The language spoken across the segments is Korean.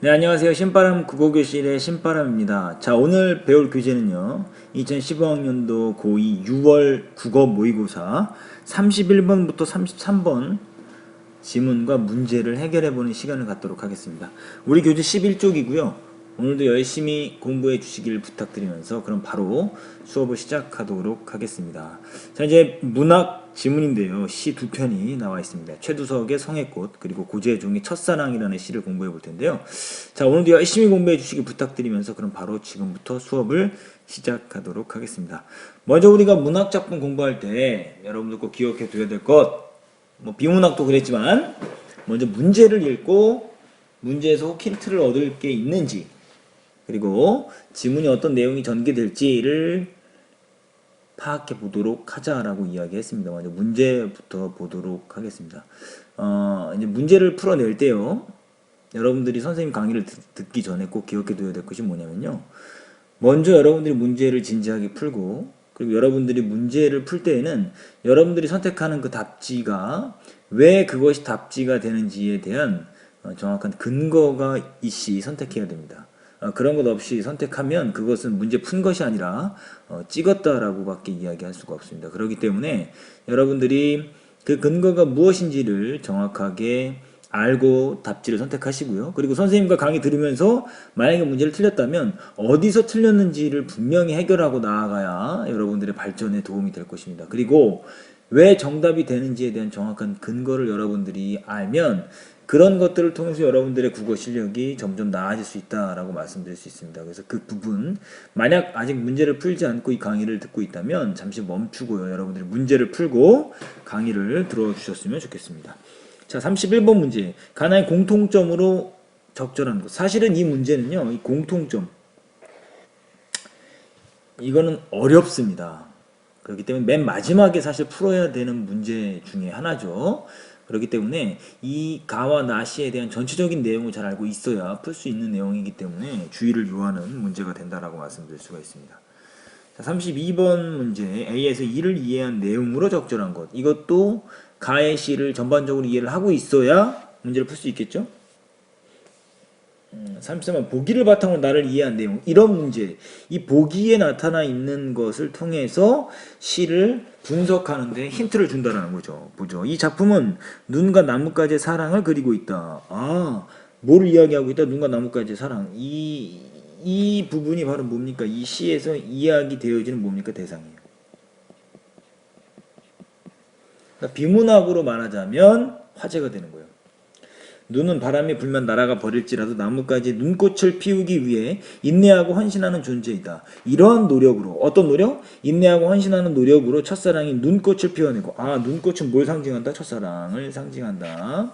네, 안녕하세요. 신바람 국어교실의 신바람입니다. 자, 오늘 배울 교재는요. 2015학년도 고2 6월 국어 모의고사 31번부터 33번 지문과 문제를 해결해보는 시간을 갖도록 하겠습니다. 우리 교재 11쪽이고요. 오늘도 열심히 공부해 주시길 부탁드리면서 그럼 바로 수업을 시작하도록 하겠습니다. 자, 이제 문학 지문인데요. 시 두 편이 나와 있습니다. 최두석의 성의꽃 그리고 고재종의 첫사랑이라는 시를 공부해 볼 텐데요. 자, 오늘도 열심히 공부해 주시길 부탁드리면서 그럼 바로 지금부터 수업을 시작하도록 하겠습니다. 먼저 우리가 문학 작품 공부할 때 여러분들 꼭 기억해 두어야 될 것, 뭐 비문학도 그랬지만 먼저 문제를 읽고 문제에서 혹 힌트를 얻을 게 있는지, 그리고 지문이 어떤 내용이 전개될지를 파악해 보도록 하자라고 이야기했습니다. 먼저 문제부터 보도록 하겠습니다. 이제 문제를 풀어낼 때요. 여러분들이 선생님 강의를 듣기 전에 꼭 기억해 둬야 될 것이 뭐냐면요. 먼저 여러분들이 문제를 진지하게 풀고, 그리고 여러분들이 문제를 풀 때에는 여러분들이 선택하는 그 답지가 왜 그것이 답지가 되는지에 대한 정확한 근거가 있이 선택해야 됩니다. 그런 것 없이 선택하면 그것은 문제 푼 것이 아니라 찍었다라고 밖에 이야기할 수가 없습니다. 그렇기 때문에 여러분들이 그 근거가 무엇인지를 정확하게 알고 답지를 선택하시고요. 그리고 선생님과 강의 들으면서 만약에 문제를 틀렸다면 어디서 틀렸는지를 분명히 해결하고 나아가야 여러분들의 발전에 도움이 될 것입니다. 그리고 왜 정답이 되는지에 대한 정확한 근거를 여러분들이 알면 그런 것들을 통해서 여러분들의 국어 실력이 점점 나아질 수 있다라고 말씀드릴 수 있습니다. 그래서 그 부분, 만약 아직 문제를 풀지 않고 이 강의를 듣고 있다면 잠시 멈추고요. 여러분들이 문제를 풀고 강의를 들어주셨으면 좋겠습니다. 자, 31번 문제. 가나의 공통점으로 적절한 것. 사실은 이 문제는요, 이 공통점, 이거는 어렵습니다. 그렇기 때문에 맨 마지막에 사실 풀어야 되는 문제 중에 하나죠. 그렇기 때문에 이 가와 나시에 대한 전체적인 내용을 잘 알고 있어야 풀 수 있는 내용이기 때문에 주의를 요하는 문제가 된다라고 말씀드릴 수가 있습니다. 자, 32번 문제. A에서 E를 이해한 내용으로 적절한 것. 이것도 가의 시를 전반적으로 이해를 하고 있어야 문제를 풀 수 있겠죠? 33번 보기를 바탕으로 나를 이해한 내용. 이런 문제, 이 보기에 나타나 있는 것을 통해서 시를 분석하는데 힌트를 준다는 거죠. 보죠. 이 작품은 눈과 나뭇가지의 사랑을 그리고 있다. 뭐를 이야기하고 있다? 눈과 나뭇가지의 사랑. 이 부분이 바로 뭡니까? 이 시에서 이야기 되어지는 뭡니까? 대상이에요. 그러니까 비문학으로 말하자면 화제가 되는 거예요. 눈은 바람이 불면 날아가 버릴지라도 나뭇가지에 눈꽃을 피우기 위해 인내하고 헌신하는 존재이다. 이러한 노력으로, 어떤 노력? 인내하고 헌신하는 노력으로 첫사랑이 눈꽃을 피워내고, 눈꽃은 뭘 상징한다? 첫사랑을 상징한다.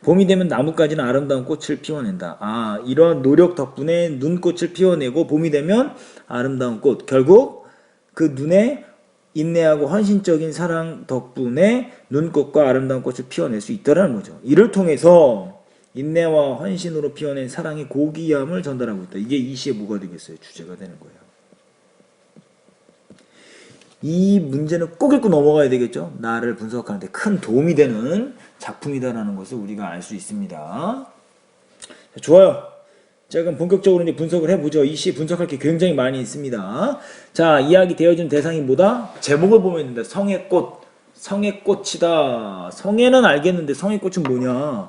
봄이 되면 나뭇가지는 아름다운 꽃을 피워낸다. 이러한 노력 덕분에 눈꽃을 피워내고 봄이 되면 아름다운 꽃. 결국 그 눈에 인내하고 헌신적인 사랑 덕분에 눈꽃과 아름다운 꽃을 피워낼 수 있다는 거죠. 이를 통해서 인내와 헌신으로 피워낸 사랑의 고귀함을 전달하고 있다. 이게 이 시의 뭐가 되겠어요? 주제가 되는 거예요. 이 문제는 꼭 읽고 넘어가야 되겠죠? 나를 분석하는 데 큰 도움이 되는 작품이다라는 것을 우리가 알 수 있습니다. 자, 좋아요. 자, 그럼 본격적으로 이제 분석을 해보죠. 이 시 분석할 게 굉장히 많이 있습니다. 자, 이야기 되어준 대상이 뭐다? 제목을 보면 된다. 성의 꽃. 성의 꽃이다. 성애는 알겠는데 성의 꽃은 뭐냐?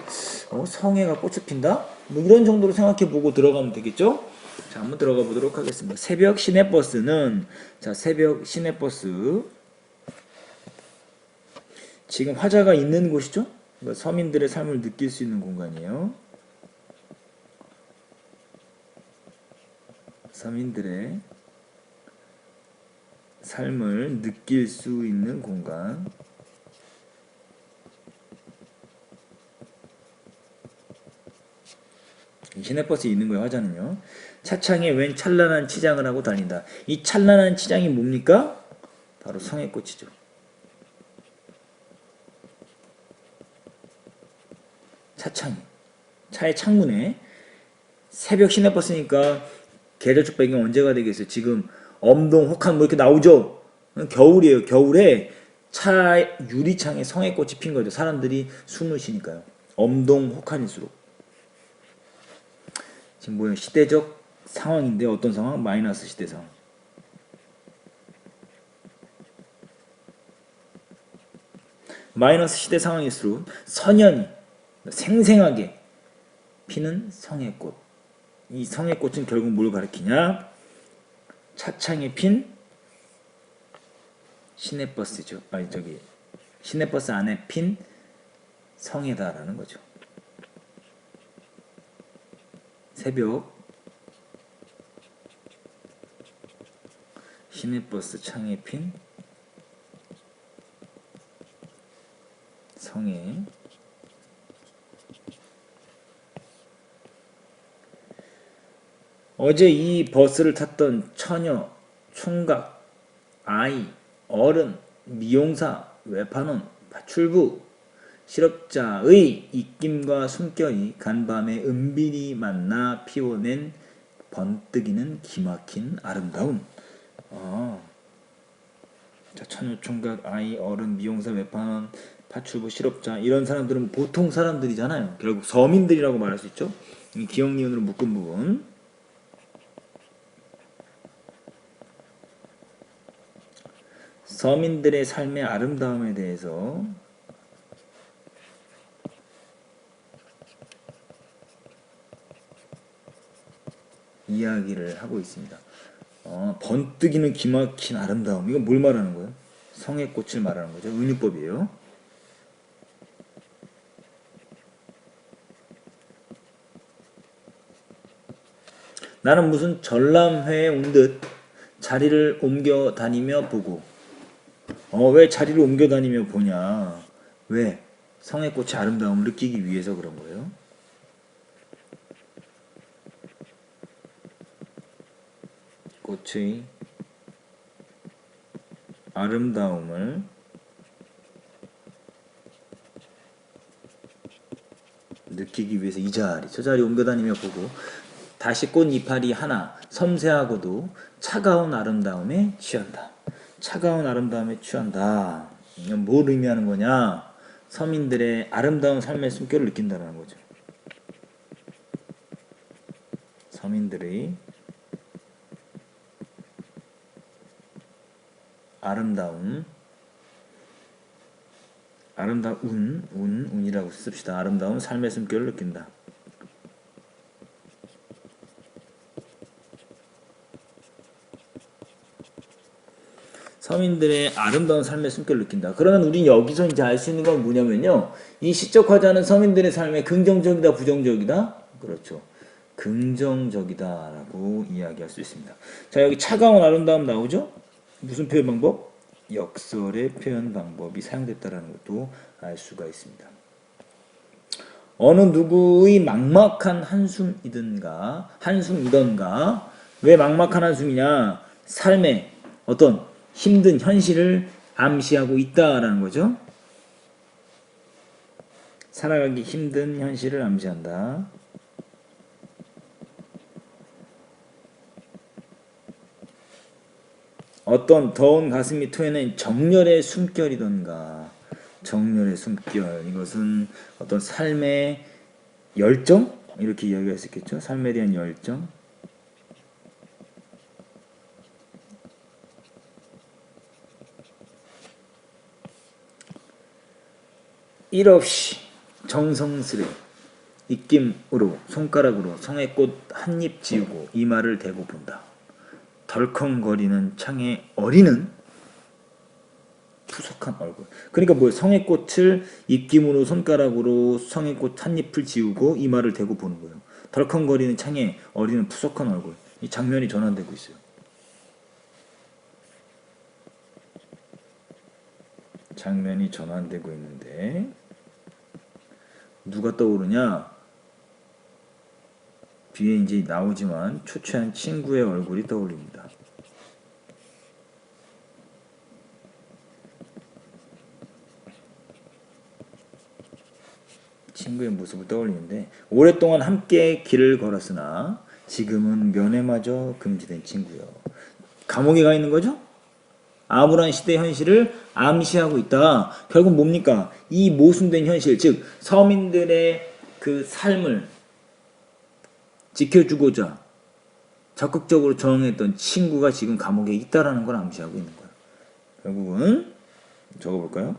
성애가 꽃을 핀다? 뭐 이런 정도로 생각해보고 들어가면 되겠죠? 자, 한번 들어가 보도록 하겠습니다. 새벽 시내버스는, 자, 새벽 시내버스. 지금 화자가 있는 곳이죠? 그러니까 서민들의 삶을 느낄 수 있는 공간이에요. 서민들의 삶을 느낄 수 있는 공간. 시내버스에 있는 거예요, 화자는요. 차창에 웬 찬란한 치장을 하고 달린다. 이 찬란한 치장이 뭡니까? 바로 성의꽃이죠. 차창, 차의 창문에. 새벽 시내버스니까 계절적 배경 언제가 되겠어요? 지금 엄동, 혹한 뭐 이렇게 나오죠? 겨울이에요. 겨울에 차 유리창에 성의꽃이 핀 거죠. 사람들이 숨을 쉬니까요. 엄동, 혹한일수록. 지금 뭐예요? 시대적 상황인데 어떤 상황? 마이너스 시대 상황. 마이너스 시대 상황일수록 선연히 생생하게 피는 성의꽃. 이 성의꽃은 결국 뭘 가리키냐? 차창에 핀 시내버스죠. 아니 저기 시내버스 안에 핀 성에다라는 거죠. 새벽 시내버스 창에 핀 성에. 어제 이 버스를 탔던 처녀, 총각, 아이, 어른, 미용사, 외판원, 파출부, 실업자의 입김과 숨결이 간밤에 은밀히 만나 피워낸 번뜩이는 기막힌 아름다움. 자, 처녀, 총각, 아이, 어른, 미용사, 외판원, 파출부, 실업자, 이런 사람들은 보통 사람들이잖아요. 결국 서민들이라고 말할 수 있죠. 이 기역 니은으로 묶은 부분. 서민들의 삶의 아름다움에 대해서 이야기를 하고 있습니다. 번뜩이는 기막힌 아름다움. 이건 뭘 말하는 거예요? 성의 꽃을 말하는 거죠. 은유법이에요. 나는 무슨 전람회에 온 듯 자리를 옮겨 다니며 보고. 왜 자리를 옮겨 다니며 보냐? 왜? 성의 꽃의 아름다움을 느끼기 위해서 그런 거예요. 꽃의 아름다움을 느끼기 위해서 이 자리, 저 자리 옮겨 다니며 보고 다시 꽃 이파리 하나 섬세하고도 차가운 아름다움에 취한다. 차가운 아름다움에 취한다. 이건 뭘 의미하는 거냐? 서민들의 아름다운 삶의 숨결을 느낀다는 거죠. 서민들의 운이라고 씁시다. 아름다운 삶의 숨결을 느낀다. 서민들의 아름다운 삶의 숨결을 느낀다. 그러면 우린 여기서 이제 알 수 있는 건 뭐냐면요. 이 시적 화자는 서민들의 삶에 긍정적이다, 부정적이다? 그렇죠. 긍정적이다라고 이야기할 수 있습니다. 자, 여기 차가운 아름다움 나오죠? 무슨 표현 방법? 역설의 표현 방법이 사용됐다는 것도 알 수가 있습니다. 어느 누구의 막막한 한숨이던가 왜 막막한 한숨이냐? 삶의 어떤 힘든 현실을 암시하고 있다라는 거죠. 살아가기 힘든 현실을 암시한다. 어떤 더운 가슴이 토해낸 정열의 숨결이던가. 정열의 숨결. 이것은 어떤 삶의 열정? 이렇게 이야기할 수 있겠죠. 삶에 대한 열정. 일 없이 정성스레 입김으로 손가락으로 성의꽃 한 입 지우고 이마를 대고 본다. 덜컹거리는 창에 어리는 푸석한 얼굴. 그러니까 뭐예요? 성의꽃을 입김으로 손가락으로 성의꽃 한 잎을 지우고 이마를 대고 보는 거예요. 덜컹거리는 창에 어리는 푸석한 얼굴. 이 장면이 전환되고 있어요. 장면이 전환되고 있는데 누가 떠오르냐? 뒤에 이제 나오지만 초췌한 친구의 얼굴이 떠올립니다. 친구의 모습을 떠올리는데 오랫동안 함께 길을 걸었으나 지금은 면회마저 금지된 친구요. 감옥에 가 있는 거죠? 암울한 시대 현실을 암시하고 있다. 결국 뭡니까? 이 모순된 현실, 즉 서민들의 그 삶을 지켜주고자 적극적으로 저항했던 친구가 지금 감옥에 있다라는 걸 암시하고 있는 거예요. 결국은 적어볼까요?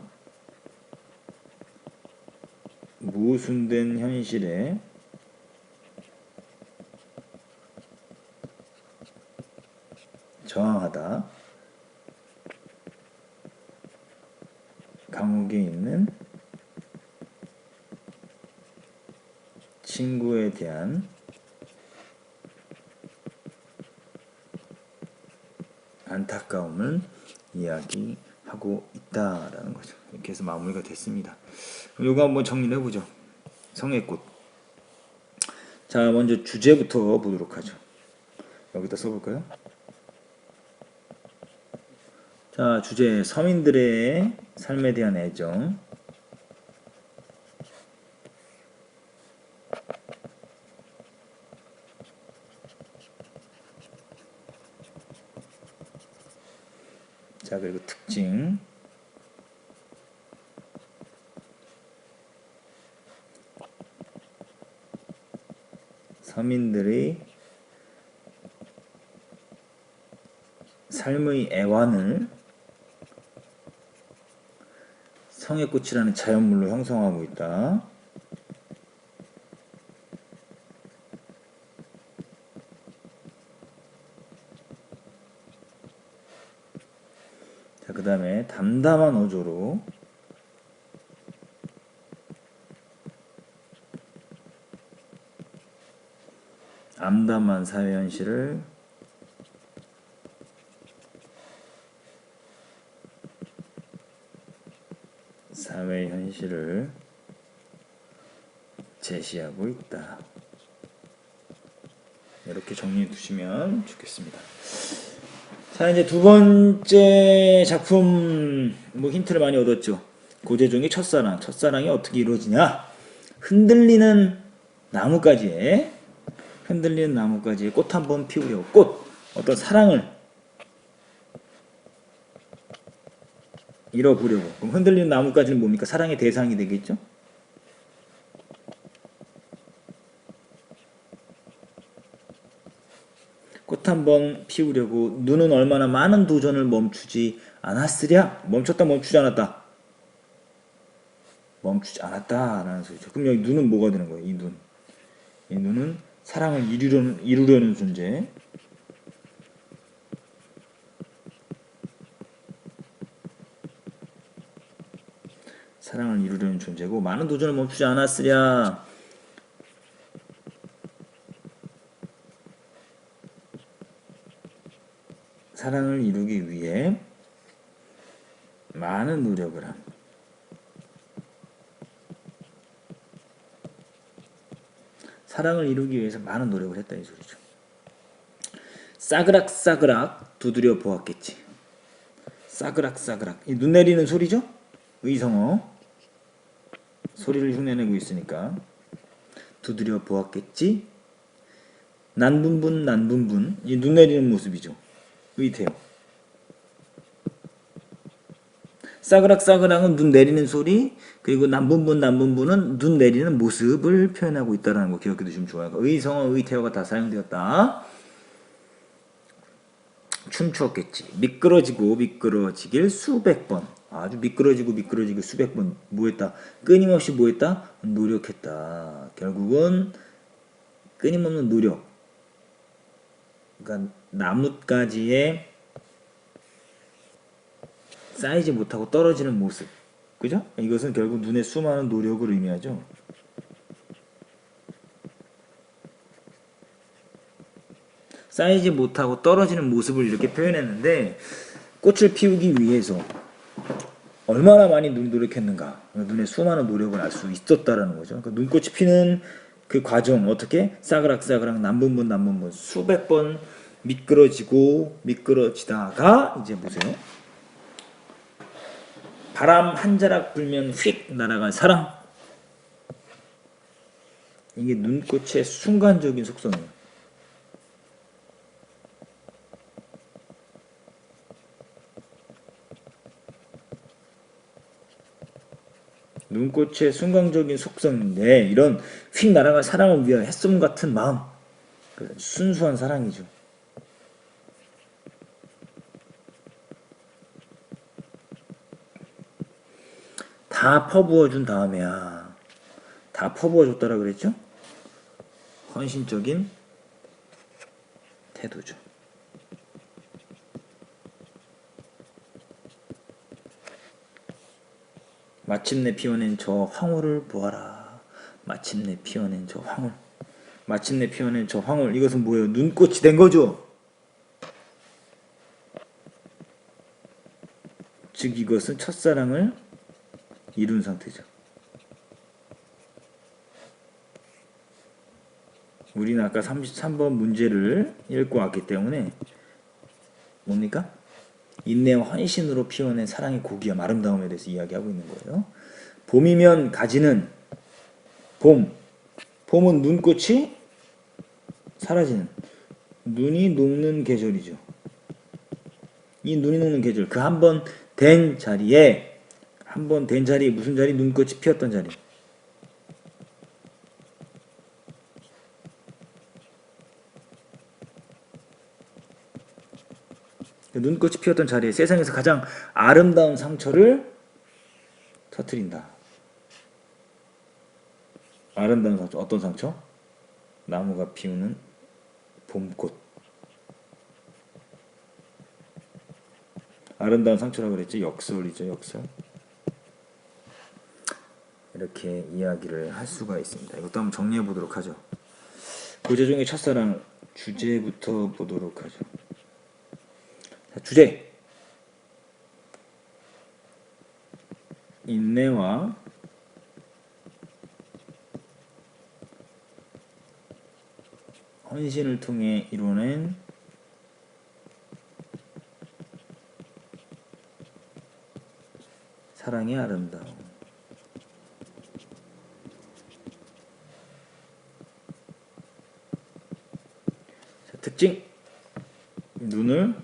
모순된 현실에 저항하다 감옥에 있는 친구에 대한 안타까움을 이야기하고 있다라는 거죠. 이렇게 해서 마무리가 됐습니다. 요거 한번 정리를 해보죠. 성의 꽃. 자, 먼저 주제부터 보도록 하죠. 여기다 써볼까요? 자, 주제 서민들의 삶에 대한 애정. 자, 그리고 특징. 서민들의 삶의 애환을 성의꽃이라는 자연물로 형성하고 있다. 자, 그 다음에 담담한 어조로 암담한 사회 현실을 제시하고 있다. 이렇게 정리해 두시면 좋겠습니다. 자, 이제 두 번째 작품 힌트를 많이 얻었죠. 고재종의 첫사랑. 첫사랑이 어떻게 이루어지냐? 흔들리는 나뭇가지에 꽃 한 번 피우려고 어떤 사랑을 잃어보려고. 그럼 흔들리는 나뭇가지는 뭡니까? 사랑의 대상이 되겠죠? 꽃 한 번 피우려고 눈은 얼마나 많은 도전을 멈추지 않았으랴? 멈추지 않았다. 멈추지 않았다라는 소리죠. 그럼 여기 눈은 뭐가 되는 거예요? 이 눈은 사랑을 이루려는 존재. 사랑을 이루려는 존재고, 많은 도전을 멈추지 않았으랴. 사랑을 이루기 위해 많은 노력을 함. 사랑을 이루기 위해서 많은 노력을 했다 이 소리죠. 싸그락싸그락 두드려 보았겠지. 싸그락싸그락. 이 눈 내리는 소리죠? 의성어. 소리를 흉내내고 있으니까. 두드려 보았겠지. 난분분. 이 눈 내리는 모습이죠. 의태요. 싸그락싸그락은 눈 내리는 소리, 그리고 난분분은 눈 내리는 모습을 표현하고 있다는 거 기억해 두시면 좋아요. 의성어, 의태어가 다 사용되었다. 춤추었겠지. 미끄러지길 수백 번. 아주 미끄러지길 수백 번. 뭐했다? 끊임없이 뭐했다? 노력했다. 결국은 끊임없는 노력. 그러니까 나뭇가지에 쌓이지 못하고 떨어지는 모습. 그죠? 이것은 결국 눈의 수많은 노력을 의미하죠. 쌓이지 못하고 떨어지는 모습을 이렇게 표현했는데, 꽃을 피우기 위해서 얼마나 많이 노력했는가. 눈의 수많은 노력을 알 수 있었다라는 거죠. 그러니까 눈꽃이 피는 그 과정, 어떻게? 싸그락싸그락 난분분 수백 번 미끄러지다가 이제 보세요. 바람 한 자락 불면 휙 날아간 사랑. 이게 눈꽃의 순간적인 속성이에요. 눈꽃의 순간적인 속성인데, 이런 휙 날아간 사랑을 위한 햇솜 같은 마음, 그 순수한 사랑이죠. 다 퍼부어준 다음에야. 다 퍼부어줬다라 그랬죠? 헌신적인 태도죠. 마침내 피워낸 저 황홀을 보아라. 마침내 피워낸 저 황홀. 마침내 피워낸 저 황홀. 이것은 뭐예요? 눈꽃이 된 거죠? 즉 이것은 첫사랑을 이룬 상태죠. 우리는 아까 33번 문제를 읽고 왔기 때문에 뭡니까? 인내와 헌신으로 피워낸 사랑의 고귀함, 아름다움에 대해서 이야기하고 있는 거예요. 봄이면 가지는 봄. 봄은 눈꽃이 사라지는, 눈이 녹는 계절이죠. 이 눈이 녹는 계절, 그 한 번 된 자리에, 한 번 된 자리에 무슨 자리? 눈꽃이 피었던 자리. 눈꽃이 피었던 자리에 세상에서 가장 아름다운 상처를 터뜨린다. 아름다운 상처, 어떤 상처? 나무가 피우는 봄꽃. 아름다운 상처라고 그랬지? 역설이죠, 역설. 이렇게 이야기를 할 수가 있습니다. 이것도 한번 정리해 보도록 하죠. 고재종의 첫사랑 주제부터 보도록 하죠. 자, 주제. 인내와 헌신을 통해 이뤄낸 사랑의 아름다움. 자, 특징. 눈을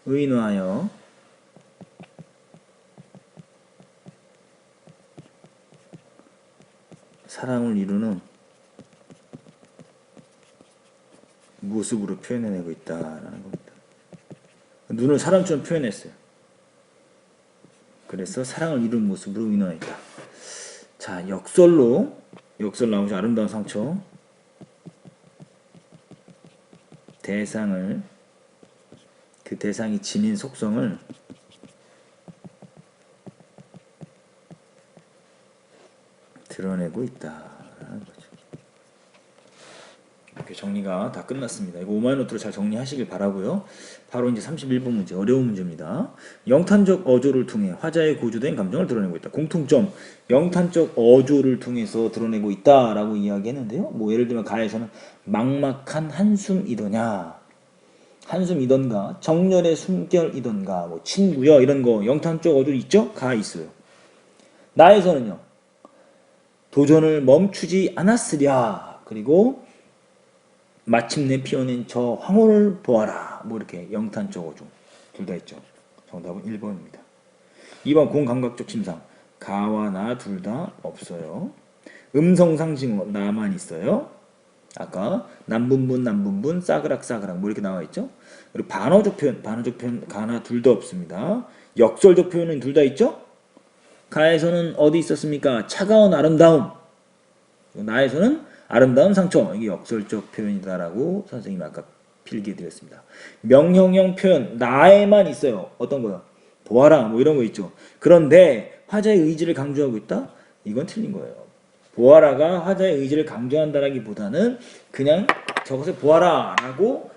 의인화하여 사랑을 이루는 모습으로 표현해내고 있다라는 겁니다. 눈을 사람처럼 표현했어요. 그래서 사랑을 이룬 모습으로 의인화했다. 자, 역설 나오죠. 아름다운 상처. 대상을, 그 대상이 지닌 속성을 드러내고 있다라는 거죠. 이렇게 정리가 다 끝났습니다. 이거 오마이노트로 잘 정리하시길 바라고요. 바로 이제 31번 문제, 어려운 문제입니다. 영탄적 어조를 통해 화자의 고조된 감정을 드러내고 있다. 공통점, 영탄적 어조를 통해서 드러내고 있다라고 이야기했는데요. 뭐 예를 들면 가에서는 막막한 한숨이더냐, 한숨이던가, 정열의 숨결이던가, 뭐 친구여, 이런 거 영탄적 어조 있죠? 가 있어요. 나에서는요, 도전을 멈추지 않았으랴. 그리고 마침내 피어낸 저 황홀을 보아라. 뭐 이렇게 영탄적 어조 둘 다 있죠. 정답은 1번입니다. 2번 공감각적 침상. 가와 나 둘 다 없어요. 음성상징어 나만 있어요. 아까 남분분 싸그락 뭐 이렇게 나와 있죠. 그리고 반어적 표현 가나 둘 다 없습니다. 역설적 표현은 둘 다 있죠. 가에서는 어디 있었습니까? 차가운 아름다움. 나에서는 아름다운 상처. 이게 역설적 표현이다라고 선생님이 아까 필기해 드렸습니다. 명형형 표현 나에만 있어요. 어떤 거요? 보아라 뭐 이런 거 있죠. 그런데 화자의 의지를 강조하고 있다? 이건 틀린 거예요. 보아라가 화자의 의지를 강조한다라기보다는 그냥 저것을 보아라 라고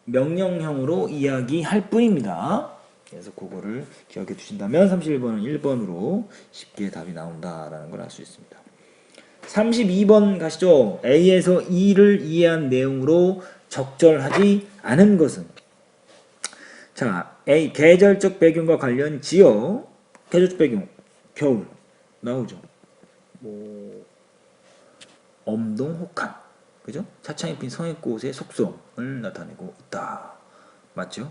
명령형으로 이야기할 뿐입니다. 그래서 그거를 기억해 주신다면 31번은 1번으로 쉽게 답이 나온다라는 걸 알 수 있습니다. 32번 가시죠. A에서 E를 이해한 내용으로 적절하지 않은 것은? 자, A 계절적 배경과 관련 지어. 계절적 배경 겨울 나오죠. 뭐 엄동혹한, 그죠? 차창에 핀 성의꽃의 속성을 나타내고 있다. 맞죠?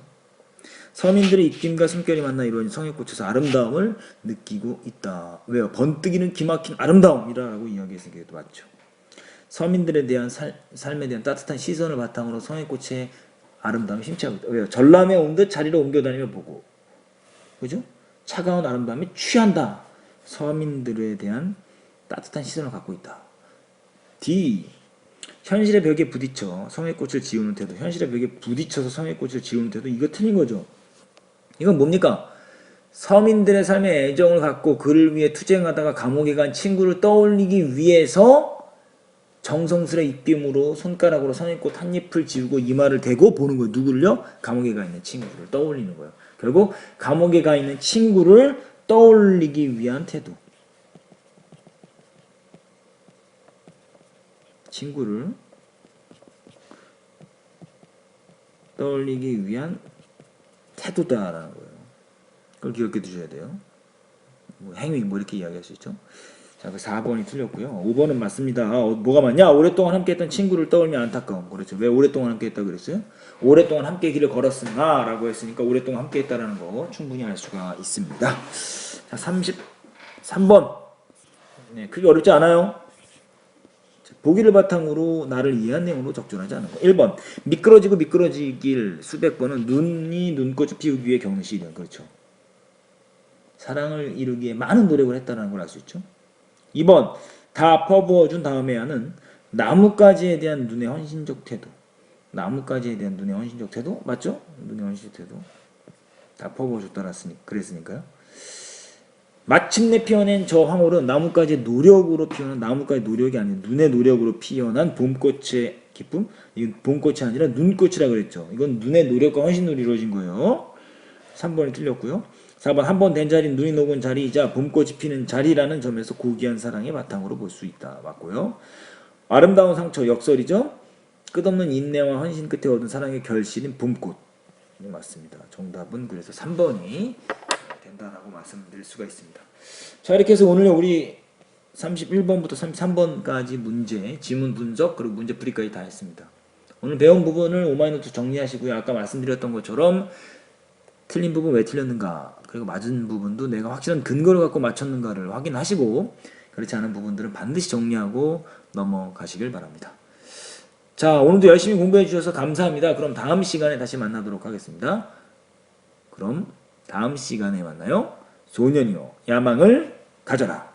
서민들의 입김과 숨결이 만나 이루어진 성에꽂혀서 아름다움을 느끼고 있다. 왜요? 번뜩이는 기막힌 아름다움이라고 이야기했으니까 이것도 맞죠. 서민들에 대한 삶에 대한 따뜻한 시선을 바탕으로 성에꽃의 아름다움이 심취하고 있다. 왜요? 전람에 온 듯 자리로 옮겨다니며 보고, 그죠? 차가운 아름다움에 취한다. 서민들에 대한 따뜻한 시선을 갖고 있다. D. 현실의 벽에 부딪혀 성에꽃을 지우는 태도. 현실의 벽에 부딪혀서 성에꽃을 지우는 태도. 이거 틀린 거죠. 이건 뭡니까? 서민들의 삶에 애정을 갖고 그를 위해 투쟁하다가 감옥에 간 친구를 떠올리기 위해서 정성스레 입김으로 손가락으로 성에꽃 한 잎을 지우고 이마를 대고 보는 거예요. 누구를요? 감옥에 가 있는 친구를 떠올리는 거예요. 결국 감옥에 가 있는 친구를 떠올리기 위한 태도. 친구를 떠올리기 위한 태도다라는 거예요. 그걸 기억해 두셔야 돼요. 뭐 행위 뭐 이렇게 이야기할 수 있죠. 자, 그 4번이 틀렸고요. 5번은 맞습니다. 뭐가 맞냐? 오랫동안 함께했던 친구를 떠올리며 안타까움. 그렇죠. 왜 오랫동안 함께했다 그랬어요? 오랫동안 함께 길을 걸었으나 라고 했으니까 오랫동안 함께했다라는 거 충분히 알 수가 있습니다. 자, 33번. 네, 크게 어렵지 않아요. 보기를 바탕으로 나를 이해한 내용으로 적절하지 않은 거. 1번. 미끄러지고 미끄러지길 수백 번은 눈이 눈꽃을 피우기 위해 겪는 시련. 그렇죠. 사랑을 이루기에 많은 노력을 했다는 걸 알 수 있죠. 2번. 다 퍼부어준 다음에 하는 나뭇가지에 대한 눈의 헌신적 태도. 나뭇가지에 대한 눈의 헌신적 태도? 맞죠? 눈의 헌신적 태도. 다 퍼부어줬다 그랬으니까요. 마침내 피어낸 저 황홀은 나뭇가지의 노력으로 피어난 나뭇가지 노력이 아닌 눈의 노력으로 피어난 봄꽃의 기쁨. 이건 봄꽃이 아니라 눈꽃이라 그랬죠. 이건 눈의 노력과 헌신으로 이루어진 거예요. 3번이 틀렸고요. 4번. 한 번 된 자리는 눈이 녹은 자리이자 봄꽃이 피는 자리라는 점에서 고귀한 사랑의 바탕으로 볼 수 있다. 맞고요. 아름다운 상처 역설이죠. 끝없는 인내와 헌신 끝에 얻은 사랑의 결실인 봄꽃. 네, 맞습니다. 정답은 그래서 3번이 된다라고 말씀드릴 수가 있습니다. 자, 이렇게 해서 오늘 우리 31번부터 33번까지 문제, 지문 분석, 그리고 문제 풀이까지 다 했습니다. 오늘 배운 부분을 오마이노트 정리하시고요. 아까 말씀드렸던 것처럼 틀린 부분 왜 틀렸는가, 그리고 맞은 부분도 내가 확실한 근거를 갖고 맞췄는가를 확인하시고, 그렇지 않은 부분들은 반드시 정리하고 넘어가시길 바랍니다. 자, 오늘도 열심히 공부해 주셔서 감사합니다. 그럼 다음 시간에 다시 만나도록 하겠습니다. 그럼 다음 시간에 만나요. 소년이요, 야망을 가져라.